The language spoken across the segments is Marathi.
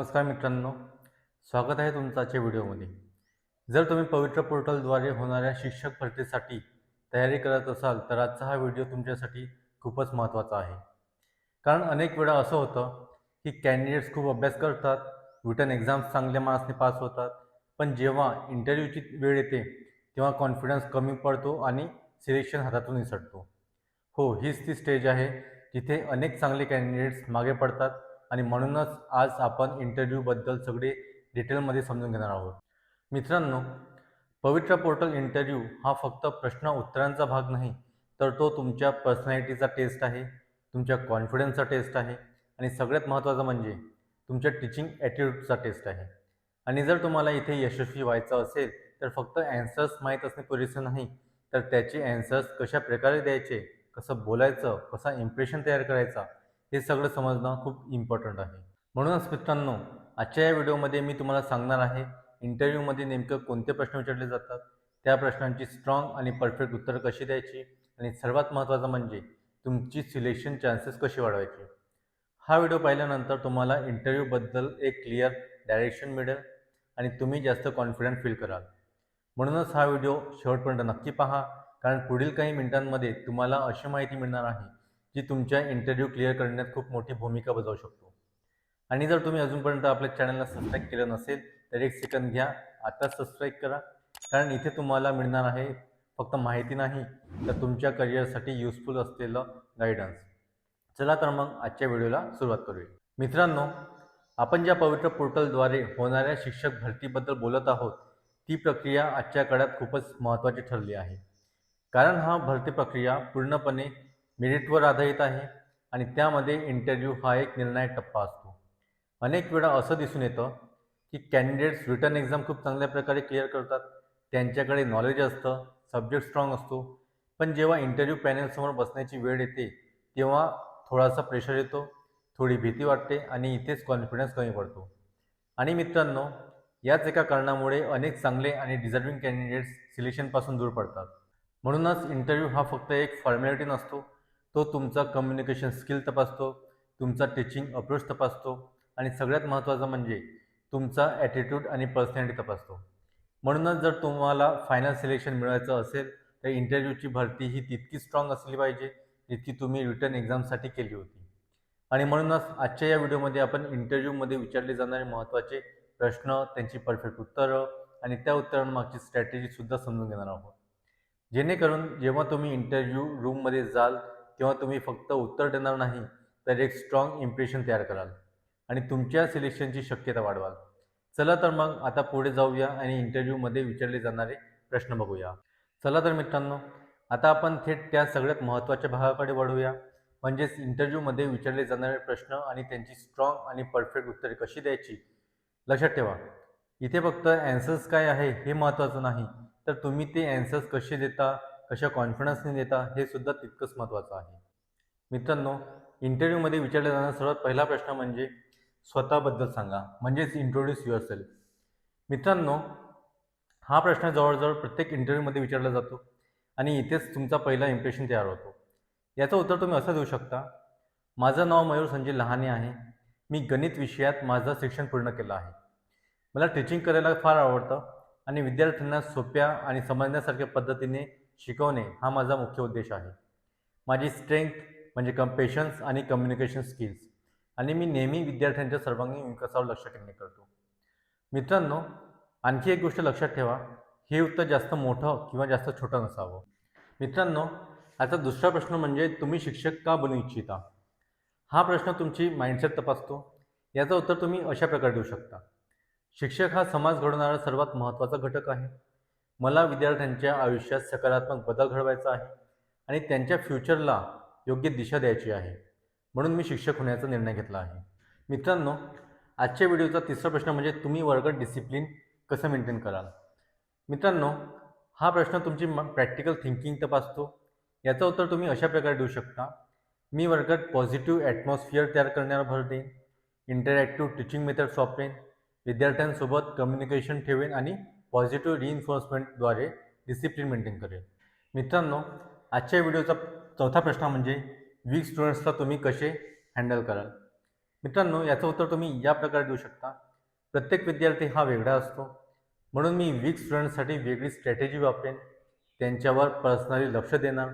नमस्कार मित्रांनो, स्वागत आहे तुमचं आजच्या व्हिडिओमध्ये. जर तुम्ही पवित्र पोर्टलद्वारे होणाऱ्या शिक्षक भरतीसाठी तयारी करत असाल तर आजचा हा व्हिडिओ तुमच्यासाठी खूपच महत्त्वाचा आहे. कारण अनेक वेळा असं होतं की कॅन्डिडेट्स खूप अभ्यास करतात, रिटन एक्झाम्स चांगल्या मार्क्सने पास होतात, पण जेव्हा इंटरव्ह्यूची वेळ येते तेव्हा कॉन्फिडन्स कमी पडतो आणि सिलेक्शन हातातून निसटतो. हो, हीच ती स्टेज आहे जिथे अनेक चांगले कॅन्डिडेट्स मागे पडतात आणि म्हणूनच आज आपण इंटरव्ह्यूबद्दल सगळे डिटेलमध्ये समजून घेणार आहोत. मित्रांनो, पवित्र पोर्टल इंटरव्ह्यू हा फक्त प्रश्न उत्तरांचा भाग नाही, तर तो तुमच्या पर्सनॅलिटीचा टेस्ट आहे, तुमच्या कॉन्फिडन्सचा टेस्ट आहे आणि सगळ्यात महत्त्वाचं म्हणजे तुमच्या टीचिंग ॲटिट्यूडचा टेस्ट आहे. आणि जर तुम्हाला इथे यशस्वी व्हायचं असेल तर फक्त ॲन्सर्स माहीत असणे पुरेसे नाही, तर त्याचे ॲन्सर्स कशा प्रकारे द्यायचे, कसं बोलायचं, कसा इम्प्रेशन तयार करायचा, हे सगळं समजणं खूप इम्पॉर्टंट आहे. म्हणूनच मित्रांनो, आजच्या या व्हिडिओमध्ये मी तुम्हाला सांगणार आहे इंटरव्ह्यूमध्ये नेमकं कोणते प्रश्न विचारले जातात, त्या प्रश्नांची स्ट्रॉंग आणि परफेक्ट उत्तरं कशी द्यायची आणि सर्वात महत्त्वाचं म्हणजे तुमची सिलेक्शन चान्सेस कशी वाढवायचे. हा व्हिडिओ पाहिल्यानंतर तुम्हाला इंटरव्ह्यूबद्दल एक क्लिअर डायरेक्शन मिळेल आणि तुम्ही जास्त कॉन्फिडंट फील कराल. म्हणूनच हा व्हिडिओ शेवटपर्यंत नक्की पहा, कारण पुढील काही मिनिटांमध्ये तुम्हाला अशी माहिती मिळणार आहे जी तुमच्या इंटरव्ह्यू क्लिअर करण्यात खूप मोठी भूमिका बजावू शकतो. आणि जर तुम्ही अजूनपर्यंत आपल्या चॅनलला सबस्क्राईब केलं नसेल तर एक सेकंद घ्या, आताच सबस्क्राईब करा, कारण इथे तुम्हाला मिळणार आहे फक्त माहिती नाही तर तुमच्या करिअरसाठी युजफुल असलेलं गायडन्स. चला तर मग आजच्या व्हिडिओला सुरुवात करूया. मित्रांनो, आपण ज्या पवित्र पोर्टलद्वारे होणाऱ्या शिक्षक भरतीबद्दल बोलत आहोत ती प्रक्रिया आजच्या काळात खूपच महत्त्वाची ठरली आहे. कारण हा भरती प्रक्रिया पूर्णपणे मेरिटवर आधारित आहे आणि त्यामध्ये इंटरव्ह्यू हा एक निर्णायक टप्पा असतो. अनेक वेळा असं दिसून येतं की कॅन्डिडेट्स रिटन एक्झाम खूप चांगल्या प्रकारे क्लिअर करतात, त्यांच्याकडे नॉलेज असतं, सब्जेक्ट स्ट्रॉंग असतो, पण जेव्हा इंटरव्ह्यू पॅनलसमोर बसण्याची वेळ येते तेव्हा थोडासा प्रेशर येतो, थोडी भीती वाटते आणि इथेच कॉन्फिडन्स कमी पडतो. आणि मित्रांनो, याच एका कारणामुळे अनेक चांगले आणि डिझर्विंग कॅन्डिडेट्स सिलेक्शनपासून दूर पडतात. म्हणूनच इंटरव्ह्यू हा फक्त एक फॉर्मॅलिटी नसतो, तो तुमचा कम्युनिकेशन स्किल तपासतो, तुमचा टीचिंग अप्रोच तपासतो आणि सगळ्यात महत्त्वाचं म्हणजे तुमचा ॲटिट्यूड आणि पर्सनॅलिटी तपासतो. म्हणूनच जर तुम्हाला फायनल सिलेक्शन मिळवायचं असेल तर इंटरव्ह्यूची भरती ही तितकी स्ट्रॉंग असली पाहिजे जितकी तुम्ही रिटन एक्झामसाठी केली होती. आणि म्हणूनच आजच्या या व्हिडिओमध्ये आपण इंटरव्ह्यूमध्ये विचारले जाणारे महत्त्वाचे प्रश्न, त्यांची परफेक्ट उत्तरं आणि त्या उत्तरांमागची स्ट्रॅटेजीसुद्धा समजून घेणार आहोत. जेणेकरून जेव्हा तुम्ही इंटरव्ह्यू रूममध्ये जाल तेव्हा तुम्ही फक्त उत्तर देणार नाही, तर एक स्ट्रॉंग इम्प्रेशन तयार कराल आणि तुमच्या सिलेक्शनची शक्यता वाढवाल. चला तर मग आता पुढे जाऊया आणि इंटरव्ह्यूमध्ये विचारले जाणारे प्रश्न बघूया. चला तर मित्रांनो, आता आपण थेट त्या सगळ्यात महत्त्वाच्या भागाकडे वळूया, म्हणजेच इंटरव्ह्यूमध्ये विचारले जाणारे प्रश्न आणि त्यांची स्ट्रॉंग आणि परफेक्ट उत्तरे कशी द्यायची. लक्षात ठेवा, इथे फक्त ॲन्सर्स काय आहे हे महत्त्वाचं नाही, तर तुम्ही ते ॲन्सर्स कसे देता, कशा कॉन्फिडन्सने देता हे सुद्धा तितकंच महत्त्वाचं आहे. मित्रांनो, इंटरव्ह्यूमध्ये विचारला जाणारा सर्वात पहिला प्रश्न म्हणजे स्वतःबद्दल सांगा, म्हणजेच इंट्रोड्यूस युअरसेल्फ. मित्रांनो, हा प्रश्न जवळजवळ प्रत्येक इंटरव्ह्यूमध्ये विचारला जातो आणि इथेच तुमचा पहिला इम्प्रेशन तयार होतो. याचं उत्तर तुम्ही असं देऊ शकता: माझं नाव मयूर संजय लहाने आहे, मी गणित विषयात माझं शिक्षण पूर्ण केलं आहे. मला टीचिंग करायला फार आवडतं आणि विद्यार्थ्यांना सोप्या आणि समजण्यासारख्या पद्धतीने शिकवणे हा माझा मुख्य उद्देश आहे. माझी स्ट्रेंथ म्हणजे पेशन्स आणि कम्युनिकेशन स्किल्स आणि मी नेहमी विद्यार्थ्यांच्या सर्वांगीण विकासावर लक्ष केंद्रित करतो. मित्रांनो, आणखी एक गोष्ट लक्षात ठेवा, हे उत्तर जास्त मोठं किंवा जास्त छोटं नसावं. मित्रांनो, आता दुसरा प्रश्न म्हणजे तुम्ही शिक्षक का बनू इच्छिता. हा प्रश्न तुमची माइंडसेट तपासतो. याचं उत्तर तुम्ही अशा प्रकारे देऊ शकता: शिक्षक हा समाज घडवणारा सर्वात महत्त्वाचा घटक आहे. मला विद्यार्थ्यांच्या आयुष्यात सकारात्मक बदल घडवायचा आहे आणि त्यांच्या फ्युचरला योग्य दिशा द्यायची आहे. म्हणून मी शिक्षक होण्याचा निर्णय घेतला आहे. मित्रांनो, आजच्या व्हिडिओचा तिसरा प्रश्न म्हणजे तुम्ही वर्गात डिसिप्लिन कसं मेंटेन कराल. मित्रांनो, हा प्रश्न तुमची प्रॅक्टिकल थिंकिंग तपासतो. याचं उत्तर तुम्ही अशा प्रकारे देऊ शकता: मी वर्गात पॉझिटिव्ह ॲटमॉस्फिअर तयार करण्यावर भर देईन, इंटरॅक्टिव्ह टीचिंग मेथड्स वापरेन, विद्यार्थ्यांसोबत कम्युनिकेशन ठेवेन आणि पॉझिटिव्ह रिइन्फोर्समेंटद्वारे डिसिप्लिन मेंटेन करेन. मित्रांनो, आजच्या व्हिडिओचा चौथा प्रश्न म्हणजे वीक स्टुडंट्सला तुम्ही कसे हँडल कराल. मित्रांनो, याचं उत्तर तुम्ही या प्रकारे देऊ शकता. प्रत्येक विद्यार्थी हा वेगळा असतो, म्हणून मी वीक स्टुडंटसाठी वेगळी स्ट्रॅटेजी वापरेन. त्यांच्यावर पर्सनली लक्ष देणार,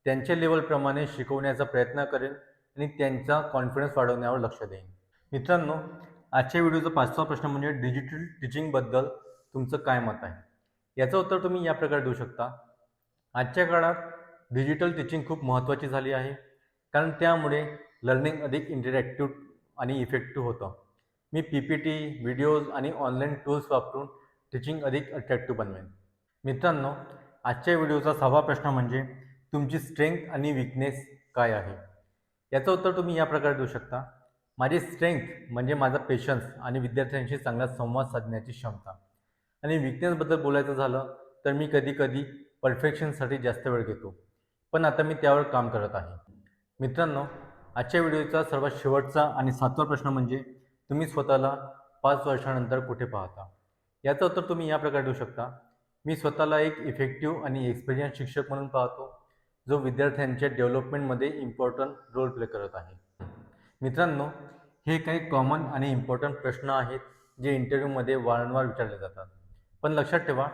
त्यांच्या लेवलप्रमाणे शिकवण्याचा प्रयत्न करेन आणि त्यांचा कॉन्फिडन्स वाढवण्यावर लक्ष देईन. मित्रांनो, आजच्या व्हिडिओचा 5वा प्रश्न म्हणजे डिजिटल टीचिंगबद्दल तुमचं काय मत आहे? याचं उत्तर तुम्ही या प्रकारे देऊ शकता. आजच्या काळात डिजिटल टीचिंग खूप महत्त्वाची झाली आहे, कारण त्यामुळे लर्निंग अधिक इंटरॅक्टिव्ह आणि इफेक्टिव्ह होतं. मी PPT, व्हिडिओज आणि ऑनलाईन टूल्स वापरून टीचिंग अधिक अट्रॅक्टिव्ह बनवेन. मित्रांनो, आजच्या व्हिडिओचा 6वा प्रश्न म्हणजे तुमची स्ट्रेंथ आणि विकनेस काय आहे? याचं उत्तर तुम्ही या प्रकारे देऊ शकता. माझी स्ट्रेंथ म्हणजे माझा पेशन्स आणि विद्यार्थ्यांशी चांगला संवाद साधण्याची क्षमता. आणि विकनेसबद्दल बोलायचं झालं तर मी कधीकधी परफेक्शनसाठी जास्त वेळ घेतो, पण आता मी त्यावर काम करत आहे. मित्रांनो, आजच्या व्हिडिओचा सर्वात शेवटचा आणि 7वा प्रश्न म्हणजे तुम्ही स्वतःला 5 वर्षानंतर कुठे पाहता? याचं उत्तर तुम्ही या प्रकारे देऊ शकता. मी स्वतःला एक इफेक्टिव्ह आणि एक्सपिरियन्स शिक्षक म्हणून पाहतो, जो विद्यार्थ्यांच्या डेव्हलपमेंटमध्ये इम्पॉर्टंट रोल प्ले करत आहे. मित्रांनो, हे काही कॉमन आणि इम्पॉर्टंट प्रश्न आहेत जे इंटरव्ह्यूमध्ये वारंवार विचारले जातात. पण लक्षात ठेवा,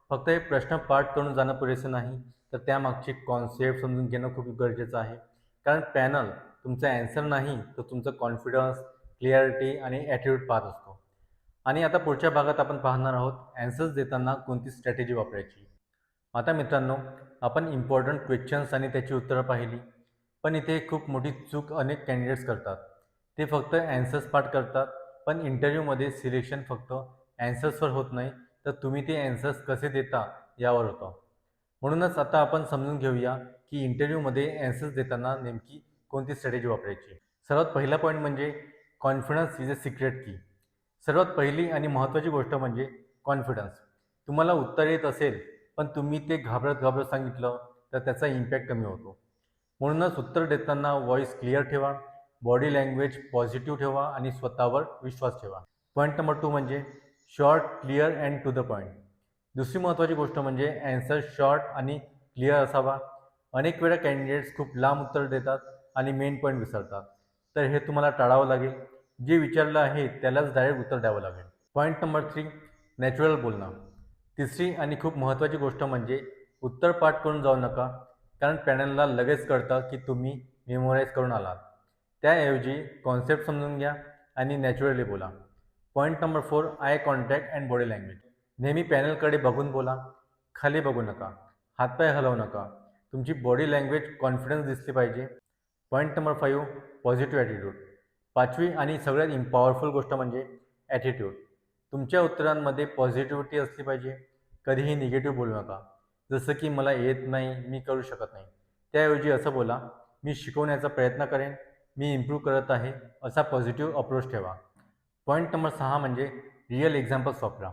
फक्त हे प्रश्न पाठ करून जाणं पुरेसं नाही, तर त्यामागची कॉन्सेप्ट समजून घेणं खूप गरजेचं आहे. कारण पॅनल तुमचा ॲन्सर नाही, तर तुमचं कॉन्फिडन्स, क्लिअरिटी आणि ॲटिट्यूड पाहत असतो. आणि आता पुढच्या भागात आपण पाहणार आहोत ॲन्सर्स देताना कोणती स्ट्रॅटेजी वापरायची. आता मित्रांनो, आपण इम्पॉर्टंट क्वेश्चन्स आणि त्याची उत्तरं पाहिली, पण इथे खूप मोठी चूक अनेक कॅन्डिडेट्स करतात. ते फक्त ॲन्सर्स पाठ करतात, पण इंटरव्ह्यूमध्ये सिलेक्शन फक्त ॲन्सर्सवर होत नाही, तर तुम्ही ते ॲन्सर्स कसे देता यावर होतं. म्हणूनच आता आपण समजून घेऊया की इंटरव्ह्यूमध्ये ॲन्सर्स देताना नेमकी कोणती स्ट्रॅटेजी वापरायची. सर्वात पहिला पॉईंट म्हणजे confidence is a secret key. सर्वात पहिली आणि महत्त्वाची गोष्ट म्हणजे कॉन्फिडन्स. तुम्हाला उत्तर येत असेल, पण तुम्ही ते घाबरत घाबरत सांगितलं तर त्याचा इम्पॅक्ट कमी होतो. म्हणूनच उत्तर देताना व्हॉईस क्लिअर ठेवा, बॉडी लँग्वेज पॉझिटिव्ह ठेवा आणि स्वतःवर विश्वास ठेवा. पॉईंट नंबर 2 म्हणजे short, clear and to the point. दुसरी महत्त्वाची गोष्ट म्हणजे ॲन्सर शॉर्ट आणि क्लिअर असावा. अनेक वेळा कॅन्डिडेट्स खूप लांब उत्तर देतात आणि मेन पॉईंट विसरतात, तर हे तुम्हाला टाळावं लागेल. जे विचारलं आहे त्यालाच डायरेक्ट उत्तर द्यावं लागेल. पॉईंट नंबर 3, नॅचरल बोलणं. तिसरी आणि खूप महत्त्वाची गोष्ट म्हणजे उत्तर पाठ करून जाऊ नका, कारण पॅनलला लगेच कळतं की तुम्ही मेमोराईज करून आलात. त्याऐवजी कॉन्सेप्ट समजून घ्या आणि नॅचरली बोला. Point number 4, eye contact and body language. नेहमी पॅनलकडे बघून बोला, खाली बघू नका, हातपाय हलवू नका. तुमची बॉडी लँग्वेज कॉन्फिडन्स दिसली पाहिजे. Point number 5, positive attitude. 5वी आणि सगळ्यात पॉवरफुल गोष्ट म्हणजे ॲटिट्यूड. तुमच्या उत्तरांमध्ये पॉझिटिव्हिटी असली पाहिजे. कधीही निगेटिव्ह बोलू नका, जसं की मला येत नाही, मी करू शकत नाही. त्याऐवजी असं बोला, मी शिकवण्याचा प्रयत्न करेन, मी इम्प्रूव्ह करत आहे, असा पॉझिटिव्ह अप्रोच ठेवा. पॉईंट नंबर 6 म्हणजे रिअल एक्झाम्पल्स वापरा.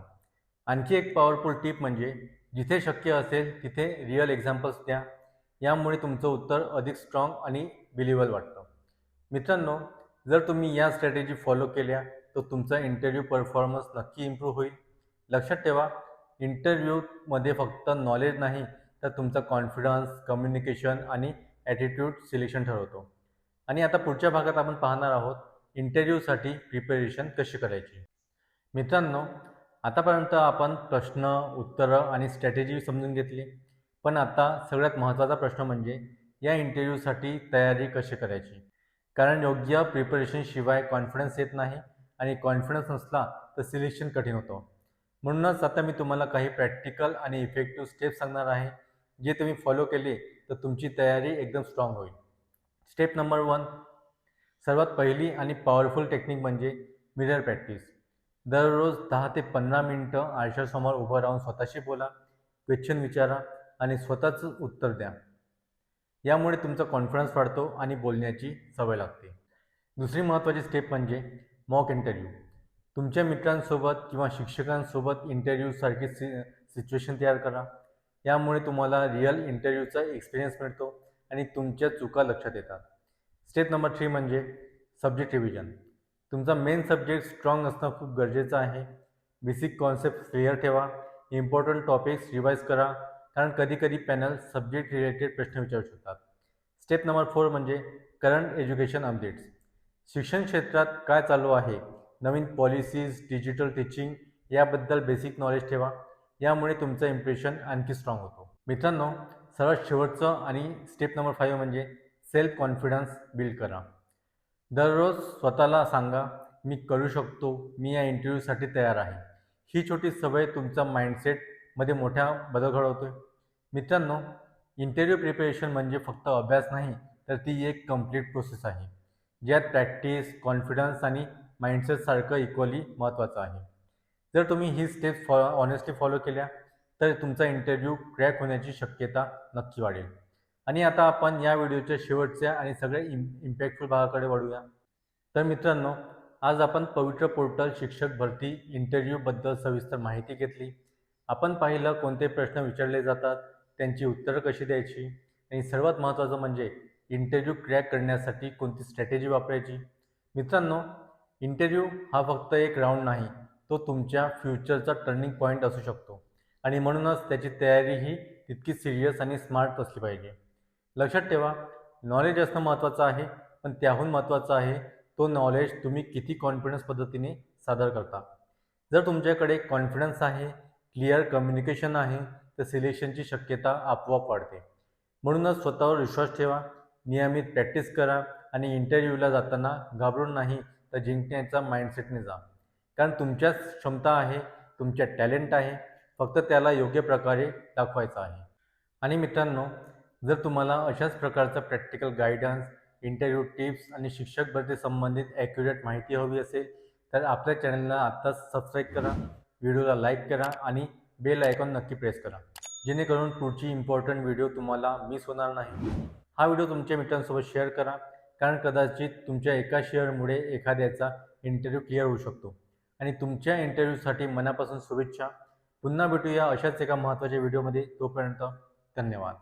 आणखी एक पॉवरफुल टिप म्हणजे जिथे शक्य असेल तिथे रिअल एक्झाम्पल्स द्या. यामुळे तुमचं उत्तर अधिक स्ट्रॉंग आणि बिलिव्हेबल वाटतं. मित्रांनो, जर तुम्ही या स्ट्रॅटेजी फॉलो केल्या तर तुमचा इंटरव्ह्यू परफॉर्मन्स नक्की इम्प्रूव्ह होईल. लक्षात ठेवा, इंटरव्ह्यूमध्ये फक्त नॉलेज नाही, तर तुमचा कॉन्फिडन्स, कम्युनिकेशन आणि ॲटिट्यूड सिलेक्शन ठरवतो. आणि आता पुढच्या भागात आपण पाहणार आहोत इंटरव्ह्यूसाठी प्रिपरेशन कशी करायची. मित्रांनो, आतापर्यंत आपण प्रश्न, उत्तरं आणि स्ट्रॅटेजी समजून घेतली. पण आता सगळ्यात महत्त्वाचा प्रश्न म्हणजे या इंटरव्ह्यूसाठी तयारी कशी करायची. कारण योग्य प्रिपरेशनशिवाय कॉन्फिडन्स येत नाही आणि कॉन्फिडन्स नसला तर सिलेक्शन कठीण होतं. म्हणूनच आता मी तुम्हाला काही प्रॅक्टिकल आणि इफेक्टिव्ह स्टेप्स सांगणार आहे, जे तुम्ही फॉलो केले तर तुमची तयारी एकदम स्ट्रॉंग होईल. स्टेप नंबर 1, सर्वात पहिली आणि पॉवरफुल टेक्निक म्हणजे मिरर प्रॅक्टिस. दररोज 10 ते 15 मिनटं आरशासमोर उभं राहून स्वतःशी बोला, क्वेश्चन विचारा आणि स्वतःचं उत्तर द्या. यामुळे तुमचा कॉन्फिडन्स वाढतो आणि बोलण्याची सवय लागते. दुसरी महत्त्वाची स्टेप म्हणजे मॉक इंटरव्ह्यू. तुमच्या मित्रांसोबत किंवा शिक्षकांसोबत इंटरव्ह्यूसारखी सिच्युएशन तयार करा. यामुळे तुम्हाला रिअल इंटरव्ह्यूचा एक्सपिरियन्स मिळतो आणि तुमच्या चुका लक्षात येतात. स्टेप नंबर 3 म्हणजे सब्जेक्ट रिव्हिजन. तुमचा मेन सब्जेक्ट स्ट्रॉंग असणं खूप गरजेचं आहे. बेसिक कॉन्सेप्ट क्लिअर ठेवा, इम्पॉर्टंट टॉपिक्स रिवाईज करा, कारण कधीकधी पॅनल सब्जेक्ट रिलेटेड प्रश्न विचारू शकतात. स्टेप नंबर 4 म्हणजे करंट एज्युकेशन अपडेट्स. शिक्षण क्षेत्रात काय चालू आहे, नवीन पॉलिसीज, डिजिटल टीचिंग याबद्दल बेसिक नॉलेज ठेवा. यामुळे तुमचं इम्प्रेशन आणखी स्ट्रॉंग होतो. मित्रांनो, सर्वात शेवटचं आणि स्टेप नंबर 5 म्हणजे सेल्फ कॉन्फिडन्स बिल्ड करा. दररोज स्वतःला सांगा, मी करू शकतो, मी या इंटरव्ह्यूसाठी तयार आहे. ही छोटी सवय तुमचा माइंडसेटमध्ये मोठा बदल घडवतोय. मित्रांनो, इंटरव्ह्यू प्रिपरेशन म्हणजे फक्त अभ्यास नाही, तर ती एक कंप्लीट प्रोसेस आहे, ज्यात प्रॅक्टिस, कॉन्फिडन्स आणि माइंडसेटसारखं इक्वली महत्त्वाचं आहे. जर तुम्ही ही स्टेप्स ऑनेस्टली फॉलो केल्या, तर तुमचा इंटरव्ह्यू क्रॅक होण्याची शक्यता नक्की वाढेल. आणि आता आपण या व्हिडिओच्या शेवटच्या आणि सगळ्या इम्पॅक्टफुल भागाकडे वळूया. तर मित्रांनो, आज आपण पवित्र पोर्टल शिक्षक भरती इंटरव्ह्यूबद्दल सविस्तर माहिती घेतली. आपण पाहिलं कोणते प्रश्न विचारले जातात, त्यांची उत्तरं कशी द्यायची आणि सर्वात महत्त्वाचं म्हणजे इंटरव्ह्यू क्रॅक करण्यासाठी कोणती स्ट्रॅटेजी वापरायची. मित्रांनो, इंटरव्ह्यू हा फक्त एक राऊंड नाही, तो तुमच्या फ्युचरचा टर्निंग पॉईंट असू शकतो आणि म्हणूनच त्याची तयारी ही तितकी सिरियस आणि स्मार्ट असली पाहिजे. लक्षात ठेवा, नॉलेज असणं महत्त्वाचं आहे, पण त्याहून महत्त्वाचं आहे तो नॉलेज तुम्ही किती कॉन्फिडन्स पद्धतीने सादर करता. जर तुमच्याकडे कॉन्फिडन्स आहे, क्लिअर कम्युनिकेशन आहे, तर सिलेक्शनची शक्यता आपोआप वाढते. म्हणूनच स्वतःवर विश्वास ठेवा, नियमित प्रॅक्टिस करा आणि इंटरव्ह्यूला जाताना घाबरून नाही, तर जिंकण्याचा माइंडसेटने जा. कारण तुमच्यात क्षमता आहे, तुमच्यात टॅलेंट आहे, फक्त त्याला योग्य प्रकारे दाखवायचं आहे. आणि मित्रांनो, जर तुम्हाला अशाच प्रकारचा प्रॅक्टिकल गाईडन्स, इंटरव्ह्यू टिप्स आणि शिक्षक भरती संबंधित ॲक्युरेट माहिती हवी असेल, तर आपल्या चॅनलला आत्ताच सबस्क्राईब करा, व्हिडिओला लाईक करा आणि बेल आयकॉन नक्की प्रेस करा, जेणेकरून पुढची इम्पॉर्टंट व्हिडिओ तुम्हाला मिस होणार नाही. हा व्हिडिओ तुमच्या मित्रांसोबत शेअर करा, कारण कदाचित तुमच्या एका शेअरमुळे एखाद्याचा इंटरव्ह्यू क्लिअर होऊ शकतो. आणि तुमच्या इंटरव्ह्यूसाठी मनापासून शुभेच्छा. पुन्हा भेटूया अशाच एका महत्त्वाच्या व्हिडिओमध्ये. तोपर्यंत धन्यवाद.